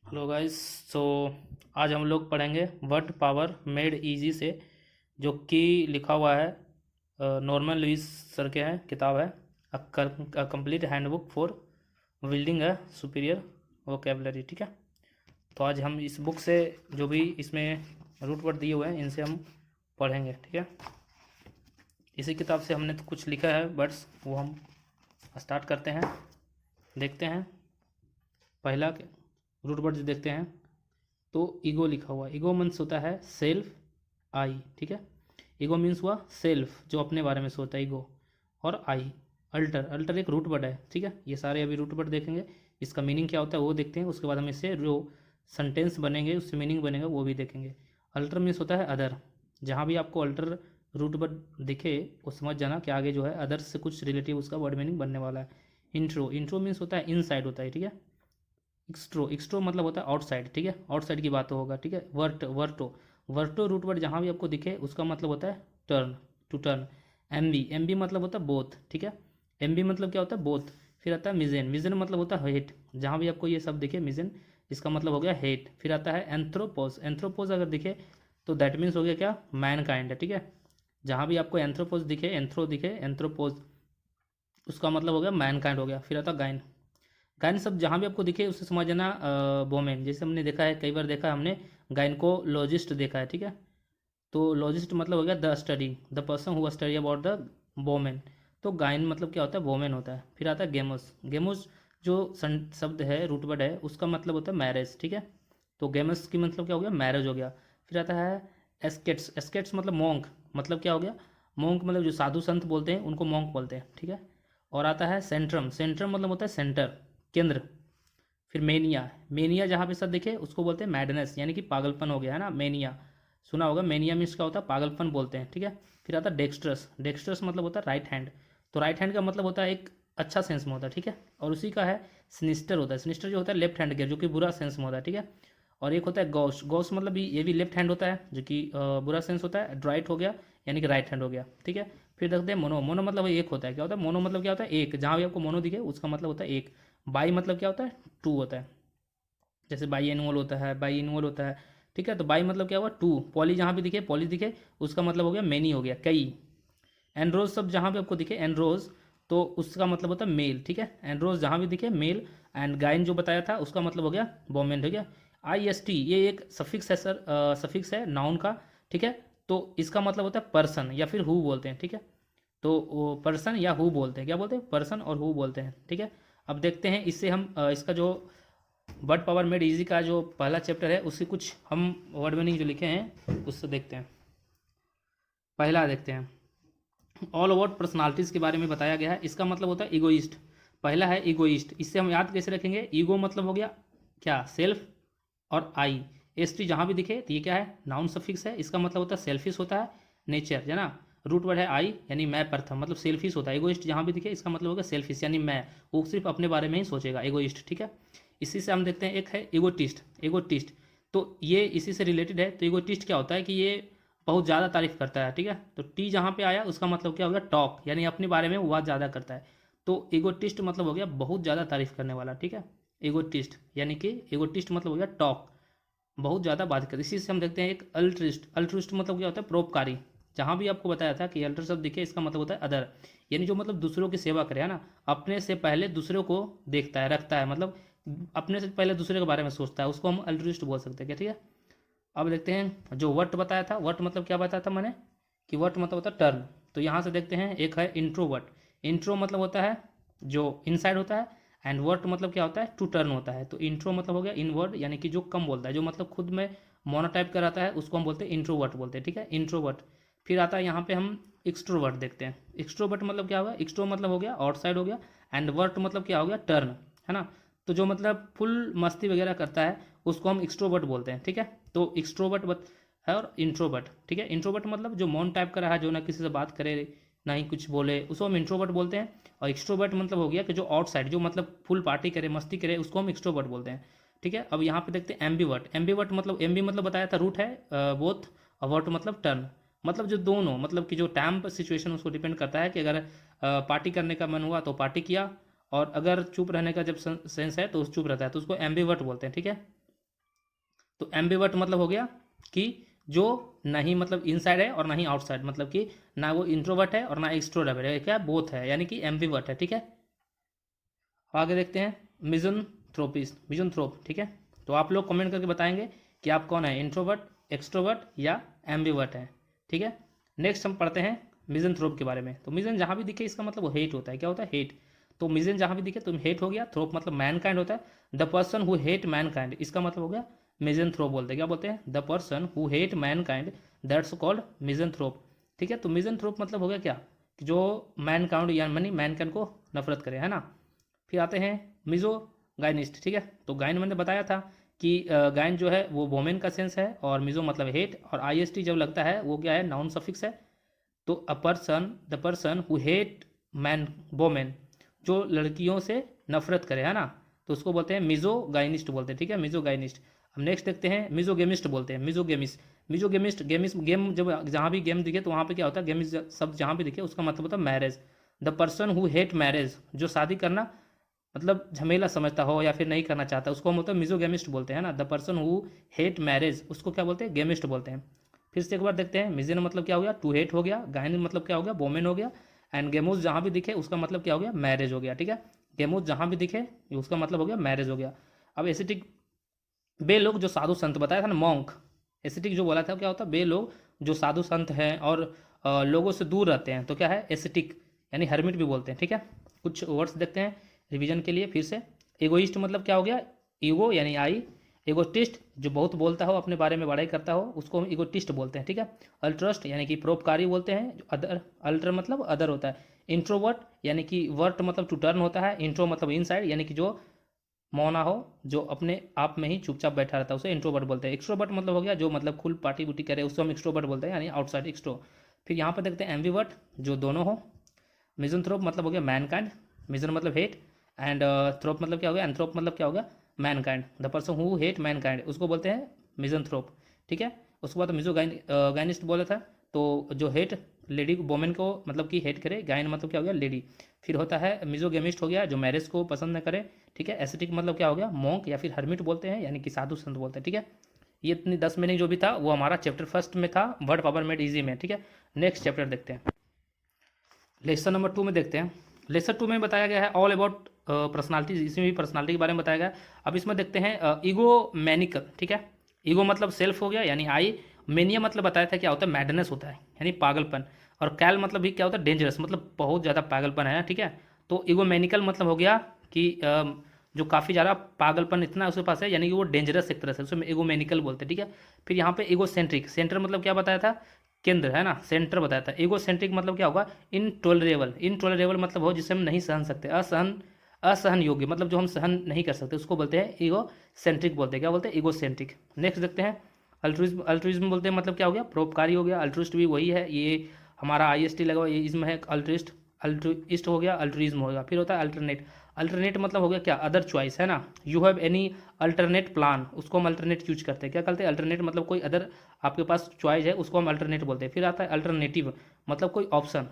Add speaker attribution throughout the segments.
Speaker 1: Hello guys. सो आज हम लोग पढ़ेंगे वर्ड पावर मेड इजी से, जो कि लिखा हुआ है नॉर्मन लुइस सर के हैं, किताब है a complete handbook for building है सुपीरियर वोकेबलरी। ठीक है, तो आज हम इस बुक से जो भी इसमें रूट वर्ड दिए हुए हैं इनसे हम पढ़ेंगे। ठीक है, इसी किताब से हमने तो कुछ लिखा है वर्ड्स, वो हम स्टार्ट करते हैं, देखते हैं। पहला रूट वर्ड जो देखते हैं तो ईगो लिखा हुआ। ईगो मीन्स होता है सेल्फ, आई। ठीक है, ईगो मीन्स हुआ सेल्फ, जो अपने बारे में सोचता है, ईगो। और आई, अल्टर। अल्टर एक रूट वर्ड है। ठीक है, ये सारे अभी रूट वर्ड देखेंगे, इसका मीनिंग क्या होता है वो देखते हैं। उसके बाद हम इससे जो सेंटेंस बनेंगे, उससे मीनिंग बनेगा, वो भी देखेंगे। अल्टर मीन्स होता है अदर। जहाँ भी आपको अल्टर रूट वर्ड दिखे वो समझ जाना कि आगे जो है अदर से कुछ रिलेटिव उसका वर्ड मीनिंग बनने वाला है। इंट्रो, इंट्रो मीन्स होता है इनसाइड होता है। ठीक है, एक्सट्रो, एक्सट्रो मतलब होता है आउटसाइड। ठीक है, आउटसाइड की बात होगा। ठीक है, वर्ट, वर्टो, वर्टो रूट वर्ड जहाँ भी आपको दिखे उसका मतलब होता है टर्न, टू टर्न। एम बी मतलब होता है बोथ। ठीक है, एम बी मतलब क्या होता है बोथ। फिर आता है मिजेन, मिजेन मतलब होता है हेट। जहाँ भी आपको ये सब दिखे मिजेन, इसका मतलब हो गया हेट। फिर आता है एंथ्रोपोज, एंथ्रोपोज अगर दिखे तो दैट मीन्स हो गया क्या, मैन काइंड है। ठीक है, जहाँ भी आपको एंथ्रोपोज दिखे, एंथ्रो दिखे, एंथ्रोपोज, उसका मतलब हो गया मैन काइंड हो गया। फिर आता है गाइन, गायन सब जहाँ भी आपको दिखे उससे समझ जाना वोमेन। जैसे हमने देखा है, कई बार देखा है हमने, गायनकोलॉजिस्ट देखा है। ठीक है, तो लॉजिस्ट मतलब हो गया the study, the person who study about the women. तो गायन मतलब क्या होता है, वोमेन होता है। फिर आता है गेमोस, गेमोस जो शब्द है, रूट वर्ड है, उसका मतलब होता है मैरिज। ठीक है, तो गेमस की मतलब क्या हो गया, मैरिज हो गया। फिर आता है एस्केट्स, एस्केट्स मतलब मोंक, मतलब क्या हो गया, मोंक मतलब जो साधु संत बोलते हैं उनको मोंक बोलते हैं। ठीक है, और आता है सेंट्रम, सेंट्रम मतलब होता है सेंटर, केंद्र। फिर मेनिया, मेनिया जहाँ पे सब दिखे उसको बोलते हैं मैडनेस, यानी कि पागलपन हो गया है ना, मेनिया सुना होगा। मेनिया मीन्स क्या होता है, पागलपन बोलते हैं। ठीक है, फिर आता है डेक्स्ट्रस, डेक्स्ट्रस मतलब होता है राइट हैंड। तो राइट हैंड का मतलब होता है एक अच्छा सेंस में होता है। ठीक है, और उसी का है सिनिस्टर होता है, सिनिस्टर जो होता है लेफ्ट हैंड के, जो कि बुरा सेंस में होता है। ठीक है, और एक होता है गौश, गौश मतलब ये भी लेफ्ट हैंड होता है, जो कि बुरा सेंस होता है। ड्राइट हो गया यानी कि राइट हैंड हो गया। ठीक है, फिर देखते हैं मोनो, मोनो मतलब एक होता है। क्या होता है मोनो, मतलब क्या होता है एक, जहाँ भी आपको मोनो दिखे उसका मतलब होता है एक। बाई मतलब क्या होता है, टू होता है। जैसे बाई एनुअल होता है, बाई इनवल होता है। ठीक है, तो बाई मतलब क्या हुआ, टू। पॉली जहाँ भी दिखे, पॉली दिखे, उसका मतलब हो गया मैनी, हो गया कई। एनरोज सब जहाँ भी आपको दिखे, एनरोज, तो उसका मतलब होता है मेल। ठीक है, एनरोज जहाँ भी दिखे मेल। एंड गाइन जो बताया था उसका मतलब हो गया वोमेन। ठीक है, आई एस टी ये एक सफिक्स है सर, सफिक्स है नाउन का। ठीक है, तो इसका मतलब होता है पर्सन या फिर हु बोलते हैं। ठीक है, तो वो पर्सन या हु बोलते हैं, क्या बोलते हैं, पर्सन और हु बोलते हैं। ठीक है, अब देखते हैं इससे हम इसका जो वर्ड पावर मेड इजी का जो पहला चैप्टर है उससे कुछ हम वर्ड मीनिंग जो लिखे हैं उससे देखते हैं। पहला देखते हैं, ऑल अबाउट पर्सनालिटीज़ के बारे में बताया गया है। इसका मतलब होता है ईगोइस्ट। पहला है ईगोइस्ट, इससे हम याद कैसे रखेंगे, ईगो मतलब हो गया क्या, सेल्फ, और आई, एस टी जहाँ भी दिखे तो ये क्या है, नाउन सफिक्स है। इसका मतलब होता है सेल्फिश होता है, नेचर है ना। रूट वर्ड है आई, यानी मैं प्रथम, मतलब सेल्फिश होता है। एगोइस्ट जहाँ भी दिखे इसका मतलब होगा सेल्फिश, यानी मैं, वो सिर्फ अपने बारे में ही सोचेगा, एगोइस्ट। ठीक है, इसी से हम देखते हैं एक है एगोटिस्ट, एगोटिस्ट, तो ये इसी से रिलेटेड है। तो एगोटिस्ट क्या होता है कि ये बहुत ज़्यादा तारीफ करता है। ठीक है, तो टी जहाँ पे आया उसका मतलब क्या हो गया, टॉक, यानी अपने बारे में वो बात ज़्यादा करता है। तो ईगोटिस्ट मतलब हो गया बहुत ज़्यादा तारीफ करने वाला। ठीक है, ईगोटिस्ट यानी कि ईगोटिस्ट मतलब हो गया टॉक, बहुत ज़्यादा बात करते। इसी से हम देखते हैं एक अल्ट्रिस्ट, अल्ट्रिस्ट मतलब क्या होता है, परोपकारी। जहाँ भी आपको बताया था कि अल्टर शब्द दिखे इसका मतलब होता है अदर, यानी जो मतलब दूसरों की सेवा करे, है ना, अपने से पहले दूसरों को देखता है, रखता है, मतलब अपने से पहले दूसरे के बारे में सोचता है, उसको हम अल्ट्रिस्ट बोल सकते हैं। क्या, ठीक है। अब देखते हैं जो वट बताया था, वट मतलब क्या बताया था मैंने, कि वट मतलब होता है टर्न। तो यहाँ से देखते हैं एक है इंट्रोवर्ट, इंट्रो मतलब होता है जो इनसाइड होता है, एंड वर्ट मतलब क्या होता है, टू टर्न होता है। तो इंट्रो मतलब हो गया इनवर्ड, यानी कि जो कम बोलता है, जो मतलब खुद में मोनोटाइप कराता है, उसको हम बोलते हैं इंट्रोवर्ट बोलते हैं। ठीक है, इंट्रोवर्ट। फिर आता है यहाँ पे हम एक्सट्रोवर्ट देखते हैं। एक्सट्रोवर्ट मतलब क्या होगा, एक्सट्रो मतलब हो गया आउटसाइड हो गया, एंड वर्ट मतलब क्या हो गया, टर्न, है ना। तो जो मतलब फुल मस्ती वगैरह करता है उसको हम एक्सट्रोवर्ट बोलते हैं। ठीक है, तो एक्सट्रोवर्ट है और इंट्रोवर्ट। ठीक है, इंट्रोवर्ट मतलब जो मौन टाइप का रहा, जो ना किसी से बात करे ना ही कुछ बोले, उसको हम इंट्रोवर्ट बोलते हैं। और एक्सट्रोवर्ट मतलब हो गया कि जो आउटसाइड, जो मतलब फुल पार्टी करे, मस्ती करे, उसको हम एक्सट्रोवर्ट बोलते हैं। ठीक है, अब यहाँ पे देखते हैं एम्बीवर्ट, एम्बीवर्ट मतलब एम्बी मतलब बताया था रूट है बोथ, और वर्ट मतलब टर्न, मतलब जो दोनों, मतलब कि जो टाइम पर सिचुएशन उसको डिपेंड करता है कि अगर पार्टी करने का मन हुआ तो पार्टी किया, और अगर चुप रहने का जब सेंस है तो चुप रहता है, तो उसको एम्बीवर्ट बोलते हैं। ठीक है, तो एम्बिवर्ट मतलब हो गया कि जो नहीं मतलब इनसाइड है और ना ही आउटसाइड, मतलब कि ना वो इंट्रोवर्ट है और ना एक्सट्रोवर्ट है, क्या बोथ है, यानी कि एम्बिवर्ट है। ठीक है, आगे देखते हैं मिजनथ्रोप। ठीक है, तो आप लोग कमेंट करके बताएंगे कि आप कौन है, इंट्रोवर्ट, एक्सट्रोवर्ट या एम्बिवर्ट है। ठीक है, नेक्स्ट हम पढ़ते हैं मिजनथ्रोप के बारे में। तो मिजन जहाँ भी दिखे इसका मतलब वो हेट होता है, क्या होता है, हेट। तो मिजन जहाँ भी दिखे तो हेट हो गया, थ्रोप मतलब मैन काइंड होता है। The person who hate man kind, इसका मतलब हो गया मिजनथ्रोप बोलते हैं, क्या बोलते हैं, the person who hate mankind that's called misanthrope. ठीक है, तो मिजनथ्रोप मतलब हो गया क्या, कि जो मैन काइंड या मनी मैन काइंड को नफरत करे, है ना। फिर आते हैं मिजो गाइनिस्ट। ठीक है, तो गाइन मैंने बताया था कि गाइन जो है वो वोमेन का सेंस है, और मिजो मतलब हेट, और आईएसटी जब लगता है वो क्या है, नाउन सफिक्स है। तो the person who hate man, women, जो लड़कियों से नफरत करे, है ना, तो उसको बोलते हैं मिजो गाइनिस्ट बोलते हैं। ठीक है, मिजो गाइनिस्ट। हम नेक्स्ट देखते हैं मिजोगेमिस्ट बोलते हैं, मिजोगेमिस्ट गेमिस्ट गेम, जब जहाँ भी गेम दिखे तो वहाँ पे क्या होता है, गेमिस्ट सब जहाँ भी दिखे उसका मतलब होता है marriage. The person who hate marriage, जो शादी करना मतलब झमेला समझता हो या फिर नहीं करना चाहता, उसको हम मतलब मिजोगेमिस्ट बोलते हैं ना। The person who hate marriage, उसको क्या बोलते हैं, गेमिस्ट बोलते हैं। फिर से एक बार देखते हैं, मिजन मतलब क्या हो गया, टू हेट हो गया, गायन मतलब क्या हो गया, वोमेन हो गया, एंड गेमोज जहाँ भी दिखे उसका मतलब क्या हो गया, मैरिज हो गया। ठीक है, गेमोज जहाँ भी दिखे उसका मतलब हो गया मैरिज हो गया। अब एसिटिक, बे लोग जो साधु संत बताया था ना, मॉन्क। एसिटिक जो बोला था क्या होता है, बे लोग जो साधु संत हैं और लोगों से दूर रहते हैं, तो क्या है, एसिटिक, यानी हर्मिट भी बोलते हैं। ठीक है, कुछ वर्ड्स देखते हैं रिवीजन के लिए फिर से। एगोइस्ट मतलब क्या हो गया, ईगो यानी आई। एगोटिस्ट जो बहुत बोलता हो, अपने बारे में बड़ाई करता हो, उसको हम ईगोटिस्ट बोलते हैं। ठीक है, अल्ट्रस्ट यानी कि परोपकारी बोलते हैं, जो अदर, अल्टर मतलब अदर होता है। इंट्रोवर्ट यानी कि वर्ट मतलब टू टर्न होता है, इंट्रो मतलब इनसाइड यानी कि जो मौना हो, जो अपने आप में ही चुपचाप बैठा रहता है, उसे इंट्रोवर्ट बोलते हैं। एक्सट्रोवर्ट मतलब हो गया जो मतलब खुल पार्टी बुटी करे, उसको हम एक्सट्रोवर्ट बोलते हैं, यानी आउटसाइड एक्सट्रो। फिर यहाँ पर देखते हैं एम्बिवर्ट, जो दोनों हो। मिजनथ्रोप मतलब हो गया मैनकाइंड, मिजन मतलब हेट, एंड थ्रोप मतलब क्या हो गया, एंथ्रोप मतलब क्या हो गया, Mankind. The person who hate Mankind उसको बोलते हैं मिजनथ्रोप। ठीक है, उसके बाद मिजो गाइनिस्ट बोला था, तो जो हेट लेडी वोमेन को मतलब कि हेट करे, गाइन मतलब क्या हो गया, लेडी। फिर होता है मिजोगेमिस्ट हो गया, जो मैरिज को पसंद न करे। ठीक है, एसिटिक मतलब क्या हो गया, मॉन्क या फिर हर्मिट बोलते हैं, यानी कि साधु संत बोलते हैं। ठीक है, ये इतनी 10 मीनिंग जो भी था वो हमारा चैप्टर फर्स्ट में था, वर्ड पावर मेड इजी में। ठीक है, नेक्स्ट चैप्टर देखते हैं, लेसन नंबर 2 में देखते हैं। लेसन 2 में बताया गया है ऑल अबाउट पर्सनालिटीज, इसमें भी पर्सनालिटी के बारे में बताया गया है। अब इसमें देखते हैं ईगो मैनिकल। ठीक है, ईगो मतलब सेल्फ हो गया यानी आई। मेनिया मतलब बताया था क्या होता है, मैडनेस होता है यानी पागलपन। और कैल मतलब भी क्या होता है, डेंजरस, मतलब बहुत ज़्यादा पागलपन है। ठीक है, तो ईगो मैनिकल मतलब हो गया कि जो काफ़ी ज़्यादा पागलपन इतना उसके पास है, यानी कि वो डेंजरस एक तरह से, उसे ईगो मैनिकल बोलते हैं। ठीक है, फिर यहाँ पे ईगो सेंट्रिक, सेंटर मतलब क्या बताया था, केंद्र, है ना, सेंटर बताया था। ईगो सेंट्रिक मतलब क्या होगा, इनटॉलरेबल मतलब हो जिसे हम नहीं सहन सकते, असहन योग्य, मतलब जो हम सहन नहीं कर सकते उसको बोलते हैं ईगो सेंट्रिक बोलते हैं, क्या बोलते हैं, ईगो सेंट्रिक। नेक्स्ट देखते हैं अल्ट्रुइज्म। अल्ट्रुइज्म बोलते हैं मतलब क्या हो गया, परोपकारी हो गया। अल्ट्रुइस्ट भी वही है, ये हमारा आईएसटी लगा हुआ, ये इसमें है अल्ट्रुइस्ट, अल्ट्रुइस्ट हो गया, अल्ट्रुइज्म हो गया। फिर होता है अल्टरनेट, अल्टरनेट मतलब हो गया क्या, अदर चॉइस, है ना। You have any alternate plan, उसको हम अल्टरनेट यूज करते हैं, क्या करते हैं, अल्टरनेट मतलब कोई अदर आपके पास चॉइस है, उसको हम अल्टरनेट बोलते हैं। फिर आता है अल्टरनेटिव, मतलब कोई ऑप्शन,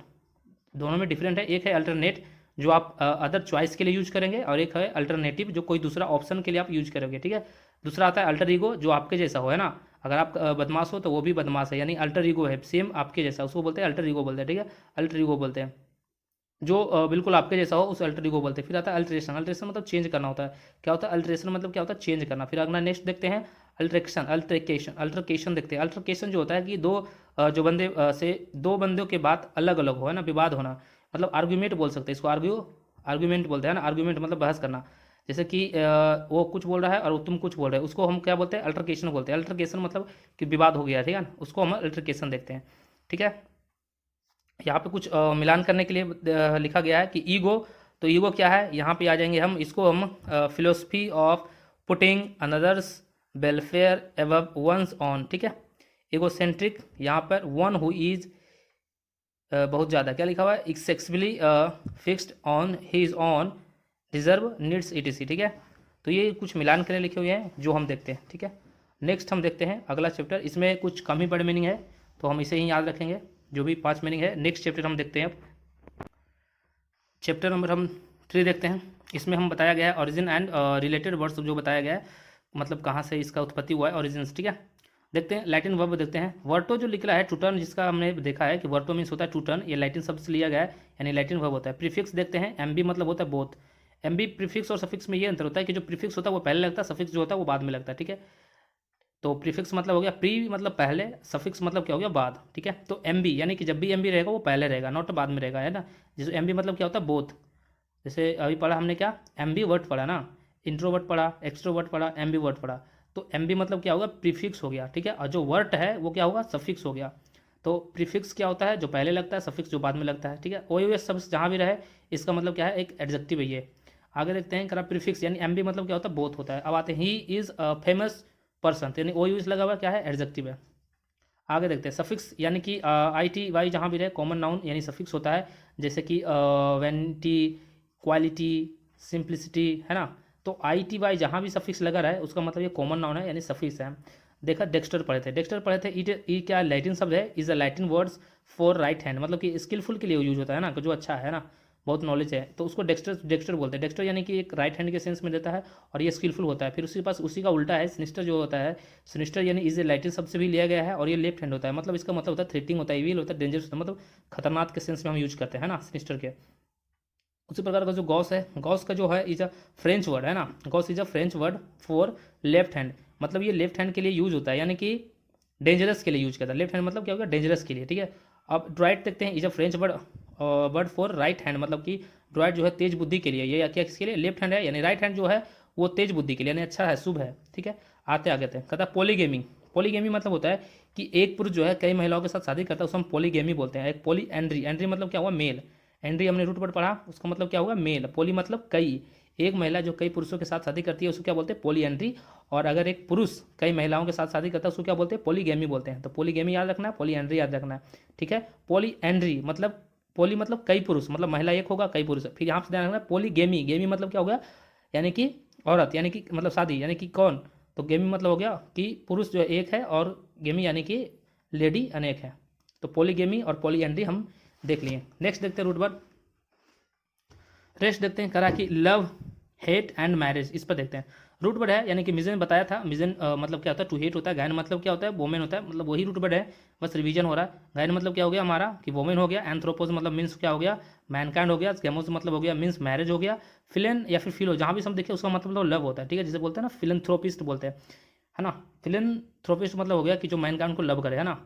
Speaker 1: दोनों में डिफरेंट है। एक है अल्टरनेट जो आप अदर चॉइस के लिए यूज करेंगे, और एक है अल्टरनेटिव जो कोई दूसरा ऑप्शन के लिए आप यूज करोगे। ठीक है, दूसरा आता है अल्टर ईगो, जो आपके जैसा हो, है ना, अगर आप बदमाश हो तो वो भी बदमाश है, यानी अल्टर ईगो है सेम आपके जैसा, उसको बोलते हैं अल्टर ईगो बोलते हैं। ठीक है, अल्टर ईगो बोलते हैं जो बिल्कुल आपके जैसा हो, उस अल्टर ईगो बोलते हैं। फिर आता है अल्ट्रेशन, अल्ट्रेशन मतलब चेंज करना होता है, क्या होता है अल्ट्रेशन मतलब क्या होता है, चेंज करना। फिर अगला नेक्स्ट देखते हैं अल्ट्रेकेशन देखते हैं। अल्ट्रेकेशन जो होता है कि जो बंदे से दो बंदों के बात अलग अलग हो, है ना, विवाद होना, मतलब आर्ग्यूमेंट बोल सकते हैं इसको, आर्ग्यूमेंट बोलते हैं ना, आर्ग्यूमेंट मतलब बहस करना। जैसे कि वो कुछ बोल रहा है और तुम कुछ बोल रहे हो, उसको हम क्या बोलते हैं, अल्ट्रकेशन बोलते हैं। अल्ट्रकेशन मतलब कि विवाद हो गया, ठीक है ना, उसको हम अल्ट्रकेशन देखते हैं। ठीक है, यहाँ पे कुछ मिलान करने के लिए लिखा गया है कि ईगो, तो ईगो क्या है, यहाँ पे आ जाएंगे हम, इसको हम philosophy of putting another's welfare above one's own. ठीक है, ईगोसेंट्रिक यहाँ पर वन हु इज बहुत ज़्यादा क्या लिखा हुआ है, excessively fixed on his on deserve needs etc. ठीक है, तो ये कुछ मिलान करने लिखे हुए हैं जो हम देखते हैं। ठीक है, नेक्स्ट हम देखते हैं अगला चैप्टर, इसमें कुछ कम ही बड़े मीनिंग है तो हम इसे ही याद रखेंगे, जो भी 5 मीनिंग है। नेक्स्ट चैप्टर हम देखते हैं, चैप्टर नंबर हम 3 देखते हैं। इसमें हम बताया गया है ओरिजिन एंड रिलेटेड वर्ड्स जो बताया गया है। मतलब कहाँ से इसका उत्पत्ति हुआ है, ओरिजिन्स, ठीक है। देखते हैं लैटिन वर्ब देखते हैं। वर्टो जो निकला है टू टर्न, जिसका हमने देखा है कि वर्टो मीन्स होता है टू टर्न, ये लैटिन शब्द से लिया गया है, यानी लैटिन वर्ब होता है। प्रीफिक्स देखते हैं, एमबी मतलब होता है बोथ। एमबी प्रीफिक्स और सफिक्स में ये अंतर होता है कि जो प्रीफिक्स होता है वो पहले लगता है, सफिक्स जो होता है वो बाद में लगता है, ठीक है। तो प्रीफिक्स मतलब हो गया प्री मतलब पहले, सफिक्स मतलब क्या हो गया बाद, ठीक है। तो एमबी यानी कि जब भी एमबी रहेगा वो पहले रहेगा, नॉट बाद में रहेगा, है ना। जैसे एमबी मतलब क्या होता है बोथ। जैसे अभी पढ़ा हमने क्या, एमबी वर्ड पढ़ा ना, इंट्रोवर्ट पढ़ा, एक्सट्रोवर्ट पढ़ा, एमबी वर्ड पढ़ा। तो एमबी मतलब क्या होगा, प्रीफिक्स हो गया, ठीक है। और जो वर्ड है वो क्या होगा, सफिक्स हो गया। तो प्रीफिक्स क्या होता है, जो पहले लगता है, सफिक्स जो बाद में लगता है, ठीक है। ओ यू एस शब्द जहाँ भी रहे, इसका मतलब क्या है, एक एडजेक्टिव है ये। आगे देखते हैं करा प्रीफिक्स यानी एमबी मतलब क्या होता है, बोथ होता है। अब आते हैं he is a famous person, यानी ओ यू एस लगा हुआ क्या है, एडजेक्टिव है। आगे देखते हैं सफिक्स यानी कि आई टी वाई जहाँ भी रहे, कॉमन नाउन यानी सफिक्स होता है। जैसे कि वेंटी, क्वालिटी, सिंप्लिसिटी, है ना। तो आई टी वाई जहाँ भी सफिक्स लगा रहा है उसका मतलब ये कॉमन नाउन है, यानी सफिक्स है। देखा डेक्स्टर पढ़े थे, डेक्स्टर पढ़े थे, ई क्या लैटिन शब्द है, is a Latin words for right hand, मतलब कि स्किलफुल के लिए यूज होता है ना, जो अच्छा है ना, बहुत नॉलेज है, तो उसको डेक्स्टर डेक्स्टर बोलते हैं। डेक्स्टर यानी कि एक राइट हैंड के सेंस में देता है और ये स्किलफुल होता है। फिर उसके पास उसी का उल्टा है सिनिस्टर जो होता है, सिनिस्टर यानी इज ए लैटिन शब्द से भी लिया गया है और ये लेफ्ट हैंड होता है, मतलब इसका मतलब होता है थ्रेटिंग होता है, इविल होता है, डेंजरस होता है, मतलब खतरनाक के सेंस में हम यूज करते हैं ना सिनिस्टर के। उसी प्रकार का जो गॉस है, गॉस का जो है इज अ फ्रेंच वर्ड है ना, Gauss is a French word for left hand, मतलब ये लेफ्ट हैंड के लिए यूज होता है, यानी कि डेंजरस के लिए यूज करता है। लेफ्ट हैंड मतलब क्या होगा, डेंजरस के लिए, ठीक है। अब ड्राइट देखते हैं, is a French word word for right hand, मतलब कि ड्राइट जो है तेज बुद्धि के लिए, ये क्या किसके लिए, लेफ्ट हैंड है, यानी राइट हैंड जो है वो तेज बुद्धि के लिए, यानी अच्छा है, शुभ है, ठीक है। आते आगे थे, कहता है पोलीगेमी। पोलीगेमी मतलब होता है कि एक पुरुष जो है कई महिलाओं के साथ शादी करता है, उसको हम पोलीगेमी बोलते हैं। एक पोली एंड्री, एंड्री मतलब क्या हुआ, मेल। एंड्री हमने रूट वर्ड पढ़ा, उसका मतलब क्या होगा, मेल। पोली मतलब कई, एक महिला जो कई पुरुषों के साथ शादी करती है उसको क्या बोलते हैं, पोली एंड्री। और अगर एक पुरुष कई महिलाओं के साथ शादी करता है उसको क्या बोलते हैं, पोलीगेमी बोलते हैं। तो पोलीगेमी याद रखना है, पोली एंड्री याद रखना है, ठीक है। पोली एंड्री मतलब, पोली मतलब कई पुरुष, मतलब महिला एक होगा, कई पुरुष। फिर यहाँ से ध्यान रखना, पोलीगेमी, गेमी मतलब क्या होगा, यानी कि औरत, यानी कि मतलब शादी, यानी कि कौन। तो गेमी मतलब हो गया कि पुरुष जो है एक है और गेमी यानी कि लेडी अनेक है। तो पोलीगेमी और पोली एंड्री हम देख लिए। नेक्स्ट देखते हैं रूट वर्ड। रेस्ट देखते हैं करा कि लव, हेट एंड मैरिज, इस पर देखते हैं। रूट वर्ड है यानी कि मिजन बताया था, मिजन मतलब क्या होता है, टू हेट होता है। गायन मतलब क्या होता है, वोमेन होता है, मतलब वही रूट वर्ड है, बस रिवीजन हो रहा है। गायन मतलब क्या हो गया हमारा कि वोमेन हो गया। एंथ्रोपोज मतलब मीन्स क्या हो गया, मैनकाइंड हो गया। गेमोस मतलब हो गया मीन्स मैरिज हो गया। फिलन या फिर फिलो जहाँ भी हम देखें उसका मतलब लव होता है, ठीक है, जिसे बोलते हैं ना फिलंथ्रोपिस्ट बोलते हैं, है ना। फिलंथ्रोपिस्ट मतलब हो गया कि जो मैनकाइंड को लव करे, है ना।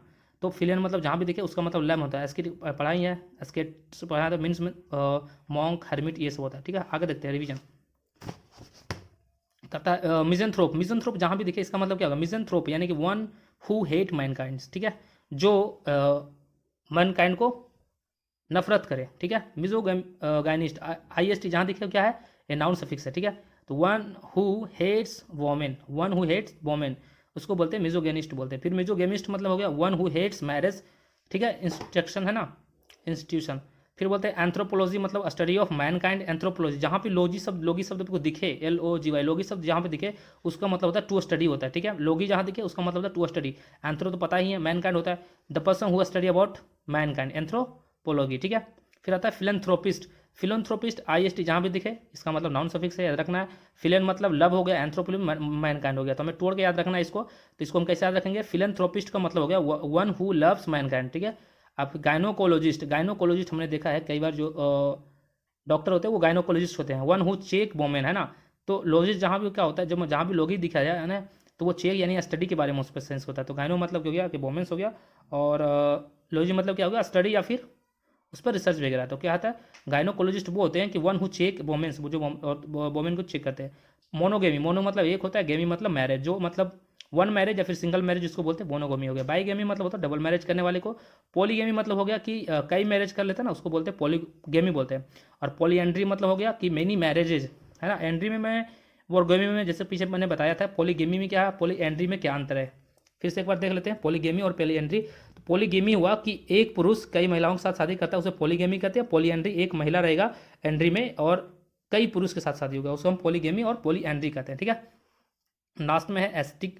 Speaker 1: तो फिलियन मतलब जहाँ भी देखे उसका मतलब लैम होता है। एस्केट पढ़ाई है, एस्केट पढ़ा तो मीन्स मॉन्क, हर्मिट, ये सब होता है, ठीक है। आगे देखते हैं रिवीजन करता है। मिजनथ्रोप, मिजनथ्रोप जहाँ भी देखे इसका मतलब क्या होगा, मिजनथ्रोप यानी कि वन हु हेट मैनकाइंड, ठीक है, जो मैनकाइंड को नफरत करे, ठीक है। मिजो गाइनिस्ट, आई एस टी जहाँ दिखे क्या है, ये नाउन सफिक्स है, ठीक है। तो one who hates women, one who hates women उसको बोलते हैं मिजोगेनिस्ट बोलते हैं। फिर मिजोगेमिस्ट मतलब हो गया वन हु हेट्स मैरिज, ठीक है, इंस्ट्रक्शन है ना, इंस्टीट्यूशन। फिर बोलते हैं एंथ्रोपोलॉजी मतलब स्टडी ऑफ मैनकाइंड। एंथ्रोपोलॉजी जहाँ पे लोगी शब्द, लोगी शब्द को दिखे, एल ओ जी वाई, लोगी शब्द जहाँ पे दिखे उसका मतलब होता है टू स्टडी होता है, ठीक है। लोगी जहाँ दिखे उसका मतलब होता है टू स्टडी। एंथ्रो तो पता ही है, मैनकाइंड होता है the person who study about Mankind, anthropology, ठीक है। फिर आता है philanthropist, philanthropist I S T जहाँ भी दिखे इसका मतलब नाउन सफिक्स है, याद रखना है। फिलन मतलब लव हो गया, एंथ्रोपोलॉजी मैनकाइंड हो गया, तो हमें तोड़ के याद रखना है इसको। तो इसको हम कैसे याद रखेंगे, फिलंथ्रोपिस्ट का मतलब हो गया वन हु लव्स मैनकाइंड, ठीक है। अब गायनोकोलॉजिस्ट, गायनोकोलॉजिस्ट हमने देखा है कई बार जो डॉक्टर होते हैं वो गायनोकोलॉजिस्ट होते हैं। वन हु चेक वोमेन, है ना। तो लॉजिस्ट जहाँ भी क्या होता है, जब जहाँ भी लोगी दिखा जाए, है ना, तो वो चेक यानी स्टडी के बारे में उस पर सेंस होता है। तो गायनो मतलब क्या हो गया कि वोमेन्स हो गया, और लॉजी मतलब क्या हो गया, स्टडी या फिर उस पर रिसर्च वगैरह। तो क्या आता है, गायनोकोलॉजिस्ट वो होते हैं कि वन हु चेक वोमेन्स, वो जो वोमेन को चेक करते हैं। मोनोगेमी, मोनो मतलब एक होता है, गेमी मतलब मैरिज, जो मतलब वन मैरिज या फिर सिंगल मैरिज जिसको बोलते हैं मोनोगेमी हो गया। बाईगेमी मतलब होता है डबल मैरिज करने वाले को। पॉलीगेमी मतलब हो गया कि कई मैरिज कर लेते हैं ना, उसको बोलते हैं पॉलीगेमी बोलते हैं। और पॉलीएंड्री मतलब हो गया कि मेनी मैरिजेज, है ना। एंड्री में मैं और गेमी में जैसे पीछे मैंने बताया था, पॉलीगेमी में क्या है, पॉलीएंड्री में क्या अंतर है, फिर से एक बार देख लेते हैं पॉलीगेमी और पॉलीएंड्री। तो पॉलीगेमी हुआ कि एक पुरुष कई महिलाओं के साथ शादी करता है, उसे पॉलीगेमी कहते हैं। पॉलीएंड्री एक महिला रहेगा एंड्री में और कई पुरुष के साथ शादी होगा, उसको हम पॉलीगेमी और पॉलीएंड्री कहते हैं, ठीक है। लास्ट में है एस्थेटिक,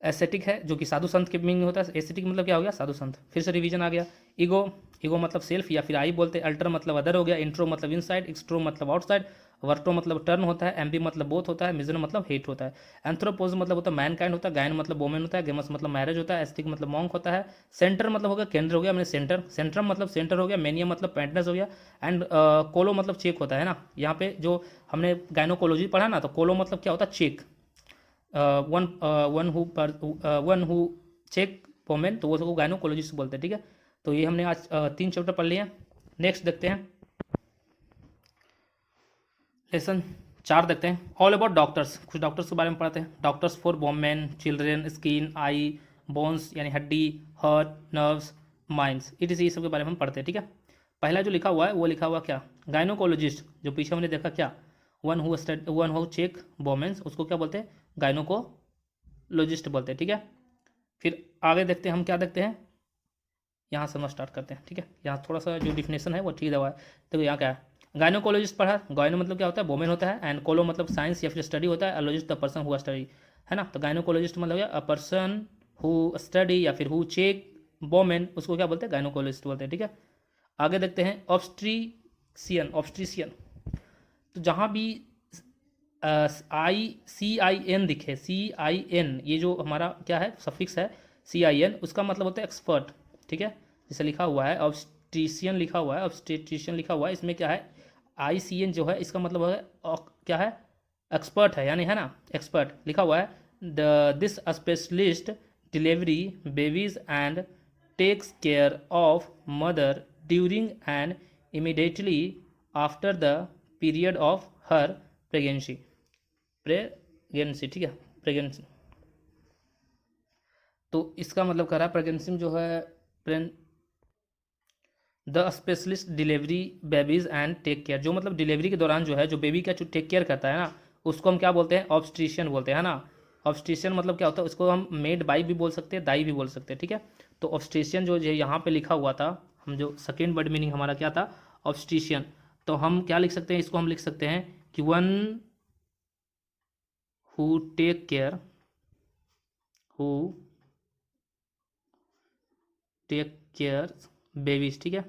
Speaker 1: एस्थेटिक है जो कि साधु संत के मीनिंग होता है। एस्थेटिक मतलब क्या हो गया, साधु संत। फिर से रिवीजन आ गया। ईगो, ईगो मतलब सेल्फ या फिर आई बोलते हैं। अल्टर मतलब अदर हो गया। इंट्रो मतलब इनसाइड, एक्सट्रो मतलब आउटसाइड, वर्टो मतलब टर्न होता है, एम्बी मतलब बोथ होता है, मिजन मतलब हेट होता है, एंथ्रोपोज मतलब होता है मैन काइंड होता है, गायन मतलब वोमेन होता है, गेमस मतलब मैरिज होता है, एस्टिक मतलब मॉन्क होता है, सेंटर मतलब हो गया केंद्र हो गया, मैंने सेंटर, सेंट्रम मतलब सेंटर हो गया, मेनिया मतलब पेंटनेस हो गया, एंड कोलो मतलब चेक होता है ना। यहाँ पे जो हमने गायनोकोलॉजी पढ़ा ना, तो कोलो मतलब क्या होता है, check, one one who check women, तो वो उसको गायनोकोलॉजिस्ट बोलते हैं, ठीक है। तो ये हमने आज 3 चैप्टर पढ़ लिए हैं। नेक्स्ट देखते हैं, लेसन 4 देखते हैं, ऑल अबाउट डॉक्टर्स, कुछ डॉक्टर्स के बारे में पढ़ते हैं। Doctors for women, children, skin, I, bones यानी हड्डी, हार्ट, नर्व्स, माइंड्स, इट सब के बारे में हम पढ़ते हैं, ठीक है। पहला जो लिखा हुआ है वो लिखा हुआ क्या, गायनोकोलॉजिस्ट, जो पीछे हमने देखा क्या, वन हु चेक वोमेन्स, उसको क्या बोलते हैं, गायनोकोलॉजिस्ट बोलते हैं, ठीक है। फिर आगे देखते हैं हम क्या देखते हैं, यहाँ से हम स्टार्ट करते हैं, ठीक है। यहाँ थोड़ा सा जो डिफिनेशन है वो ठीक दवा है। तो यहाँ क्या है, गायनोकोलॉजिस्ट पढ़ा, गायनो मतलब क्या होता है, वोमेन होता है, एंड कोलो मतलब साइंस या फिर स्टडी होता है, अलॉजिस्ट द पर्सन हु स्टडी, है ना। तो गायनोकोलॉजिस्ट मतलब क्या, अ पर्सन हु स्टडी या फिर हु चेक वोमेन, उसको क्या बोलते हैं, गायनोकोलॉजिस्ट बोलते हैं, ठीक है। आगे देखते हैं ऑब्स्ट्रीसियन, ऑब्स्ट्रीसियन, तो जहाँ भी CIN दिखे, CIN, ये जो हमारा क्या है सफिक्स है CIN, उसका मतलब होता है एक्सपर्ट, ठीक है। जैसे लिखा हुआ है ऑब्स्ट्रीशियन लिखा हुआ है, ऑब्स्टेट्रिशियन लिखा हुआ है, इसमें क्या है ICN जो है इसका मतलब है क्या है, एक्सपर्ट है, यानी है ना एक्सपर्ट लिखा हुआ है। This specialist delivery babies and takes care of mother during and immediately after the period of her pregnancy, ठीक है, प्रेगनेंसी। तो इसका मतलब कह रहा है प्रेगनेंसी में जो है the specialist delivery babies and take care, जो मतलब डिलीवरी के दौरान जो है जो बेबी का जो टेक केयर करता है ना, उसको हम क्या बोलते हैं, ऑब्स्ट्रीशियन बोलते हैं ना। ऑब्स्ट्रीशियन मतलब क्या होता है, उसको हम मेड बाई भी बोल सकते हैं, दाई भी बोल सकते हैं, ठीक है। तो ऑब्स्ट्रीशियन जो यहाँ पे लिखा हुआ था, हम जो सेकेंड वर्ड मीनिंग हमारा क्या था, ऑब्स्ट्रीशियन, तो हम क्या लिख सकते हैं, इसको हम लिख सकते हैं कि one who take care, who take care babies, ठीक है।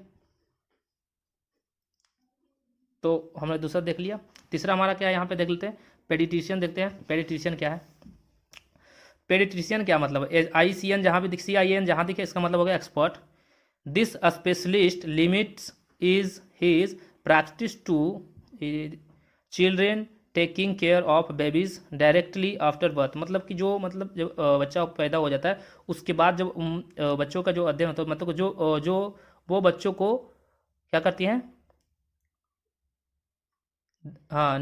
Speaker 1: तो हमने दूसरा देख लिया। तीसरा हमारा क्या है, यहाँ पे देख लेते हैं, पेडिट्रिशियन देखते हैं। पेडिट्रिशियन क्या है, पेडिट्रिशियन क्या मतलब है, ICN जहाँ भी दिख, CIN जहाँ दिखे, इसका मतलब हो गया expert. This specialist limits is his practice to children taking care of babies directly after birth, मतलब कि जो मतलब जब बच्चा पैदा हो जाता है उसके बाद जब बच्चों का जो अध्ययन होता है, मतलब जो वो बच्चों को क्या करती हैं, हाँ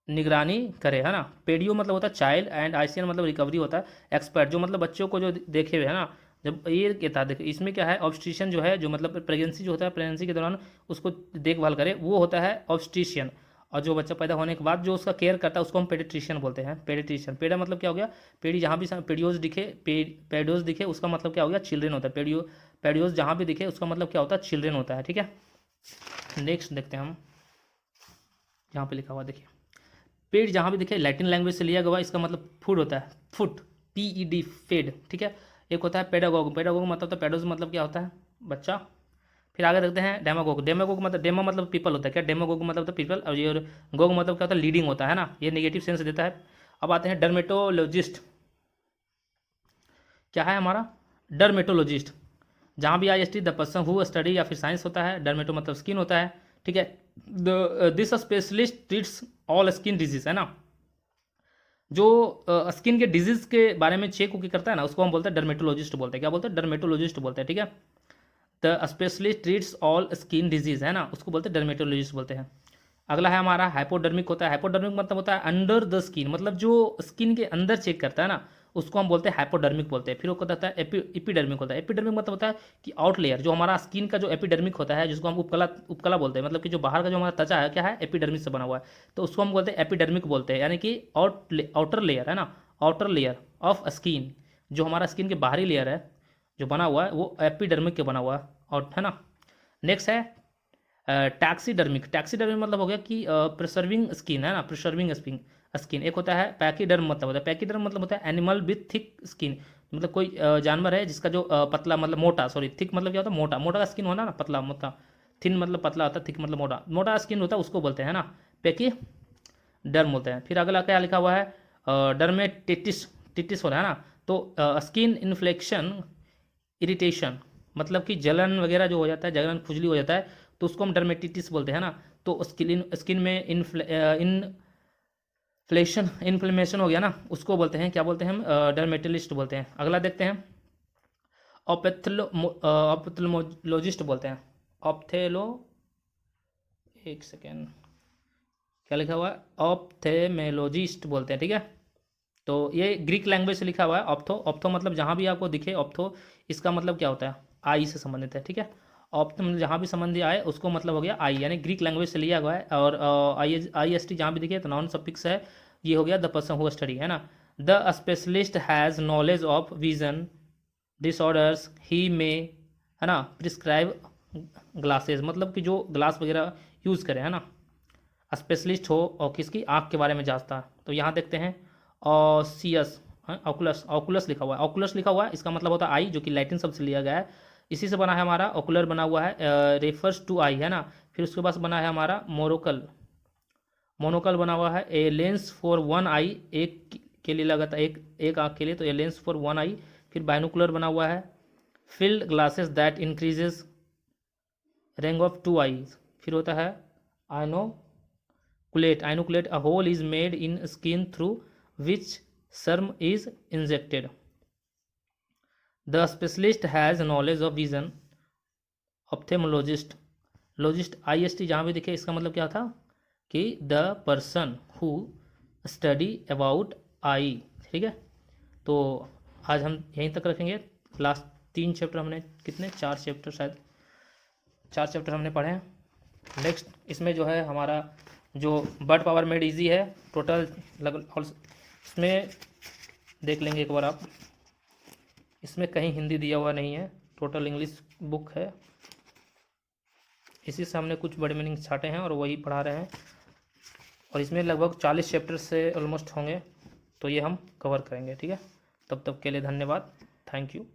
Speaker 1: निगरानी करे, है ना। पेडियो मतलब होता है चाइल्ड, एंड ICN मतलब रिकवरी होता है, एक्सपर्ट जो मतलब बच्चों को जो देखे हुए है ना। जब ये कहता है, देखिए इसमें क्या है, ऑब्स्ट्रिशियन जो है जो मतलब प्रेगनेंसी जो होता है, प्रेगनेंसी के दौरान उसको देखभाल करे, वो होता है ऑब्स्ट्रिशियन। और जो बच्चा पैदा होने के बाद जो उसका केयर करता है उसको हम पेडिट्रिशियन बोलते हैं। पेडिट्रिशियन, पेडा मतलब क्या हो गया, पेडी, जहाँ भी पेडियोज दिखे, पेडियोज दिखे उसका मतलब क्या हो गया, चिल्ड्रेन होता है। पेडियोज जहाँ भी दिखे उसका मतलब क्या होता है, चिल्ड्रेन होता है, ठीक है। नेक्स्ट देखते हैं हम, यहाँ पे लिखा हुआ देखिए, पेड जहाँ भी दिखे लैटिन लैंग्वेज से लिया गया, इसका मतलब फूड होता है, फुट, PED, फेड, ठीक है। एक होता है पेडागोग, पेडागोग मतलब होता है, पेडोज मतलब क्या होता है, बच्चा। फिर आगे देखते हैं डेमागोग, डेमागोग मतलब डेमा मतलब पीपल होता है, क्या डेमागोग मतलब होता है पीपल, और ये गोग मतलब क्या होता है, लीडिंग होता है ना, ये नेगेटिव सेंस देता है। अब आते हैं डर्मेटोलॉजिस्ट, क्या है हमारा, डर्मेटोलॉजिस्ट, जहाँ भी IST the person who study या फिर साइंस होता है, डर्मेटो मतलब स्किन होता है, ठीक है। This specialist treats all skin disease, है ना। जो स्किन के डिजीज के बारे में चेक उकी करता है ना, उसको हम बोलते हैं डर्मेटोलॉजिस्ट बोलते हैं, क्या बोलते हैं, डर्मेटोलॉजिस्ट बोलते हैं, ठीक है। The specialist treats all skin disease, है ना, उसको बोलते हैं डर्मेटोलॉजिस्ट बोलते हैं। अगला है हमारा हाइपोडर्मिक होता है, हाइपोडर्मिक मतलब होता है अंडर द स्किन, मतलब जो स्किन के अंदर चेक करता है ना, उसको हम बोलते हैं हाइपोडर्मिक बोलते हैं। फिर वो होता है एपिडर्मिक होता है, एपिडर्मिक मतलब होता है कि आउट लेयर, जो हमारा स्किन का जो एपिडर्मिक होता है, जिसको हम उपकला बोलते हैं, मतलब कि जो बाहर का जो हमारा त्वचा है क्या है, एपिडर्मिक से बना हुआ है, तो उसको हम बोलते हैं एपिडर्मिक बोलते हैं, यानी कि आउटर लेयर, है ना, आउटर लेयर ऑफ स्किन, जो हमारा स्किन के बाहरी लेयर है जो बना हुआ है वो एपिडर्मिक के बना हुआ है, और है ना। नेक्स्ट है टैक्सीडर्मिक, टैक्सीडर्मिक मतलब हो गया कि प्रिसर्विंग स्किन, है ना, प्रिसर्विंग स्किन। एक होता है पैकीडर्म, मतलब होता है, पैकीडर्म मतलब होता है एनिमल विथ थिक स्किन, मतलब कोई जानवर है जिसका जो पतला मतलब मोटा, सॉरी थिक मतलब क्या होता है, मोटा, मोटा का स्किन होना ना, पतला मोटा, थिन मतलब पतला होता है, थिक मतलब मोटा, मोटा स्किन होता है उसको बोलते हैं ना पेकी डर्म बोलते हैं। फिर अगला क्या लिखा हुआ है, डर्मेटिटिस, टिटिस हो रहा है ना, तो स्किन इन्फ्लेक्शन इरिटेशन, मतलब कि जलन वगैरह जो हो जाता है, जलन खुजली हो जाता है, तो उसको हम डर्मेटिटिस बोलते हैं ना। तो स्किन में इन्फ्लेमेशन हो गया ना, उसको बोलते हैं क्या बोलते हैं हम, डर्मेटोलिस्ट बोलते हैं। अगला देखते हैं, ऑप्थेल्मोलॉजिस्ट बोलते हैं, ऑप्थेलो, एक सेकेंड, क्या लिखा हुआ है, ऑप्थेमेलॉजिस्ट बोलते हैं, ठीक है। तो ये ग्रीक लैंग्वेज से लिखा हुआ है ऑप्थो। ऑप्थो मतलब जहाँ भी आपको दिखे ऑप्थो, इसका मतलब क्या होता है, आई से संबंधित है, ठीक है। ऑप्थो मतलब जहाँ भी संबंधी आए उसको मतलब हो गया आई, यानी ग्रीक लैंग्वेज से लिया हुआ है। और आई एस टी जहाँ भी दिखे तो नॉन सफिक्स है, ये हो गया द पर्सन हु स्टडी, है ना। The specialist has knowledge of vision disorders ही में, है ना, प्रिस्क्राइब ग्लासेस, मतलब कि जो ग्लास वगैरह यूज़ करे, है ना, स्पेशलिस्ट हो और किसकी आँख के बारे में जानता है। तो यहाँ देखते हैं ऑसियस, ऑकुलस, ऑकुलस लिखा हुआ है, ऑकुलस लिखा हुआ है, इसका मतलब होता है आई, जो कि लैटिन शब्द से लिया गया है, इसी से बना है हमारा। ऑकुलर बना हुआ है, रेफर्स टू आई, है ना। फिर उसके पास बना है हमारा मोनोकल, मोनोकल बना हुआ है, ए लेंस फॉर वन आई, एक के लिए लगाता है, एक आँख के लिए, तो a lens for one eye. फिर बाइनोकुलर बना हुआ है, field glasses that increases range of two eyes. फिर होता है inoculate, inoculate, a hole is made in skin through which serum is injected. The specialist has knowledge of vision, ophthalmologist, logist, I S T जहाँ भी दिखे इसका मतलब क्या था कि the person who study about I, ठीक है। तो आज हम यहीं तक रखेंगे। लास्ट 3 चैप्टर हमने, कितने, 4 चैप्टर, शायद 4 चैप्टर हमने पढ़े हैं। नेक्स्ट इसमें जो है हमारा जो वर्ड पावर मेड इजी है, टोटल इसमें देख लेंगे एक बार आप, इसमें कहीं हिंदी दिया हुआ नहीं है, टोटल इंग्लिश बुक है, इसी से हमने कुछ बड़े मीनिंग छाटे हैं और वही पढ़ा रहे हैं। और इसमें लगभग 40 चैप्टर से ऑलमोस्ट होंगे, तो ये हम कवर करेंगे, ठीक है। तब तक के लिए धन्यवाद, थैंक यू।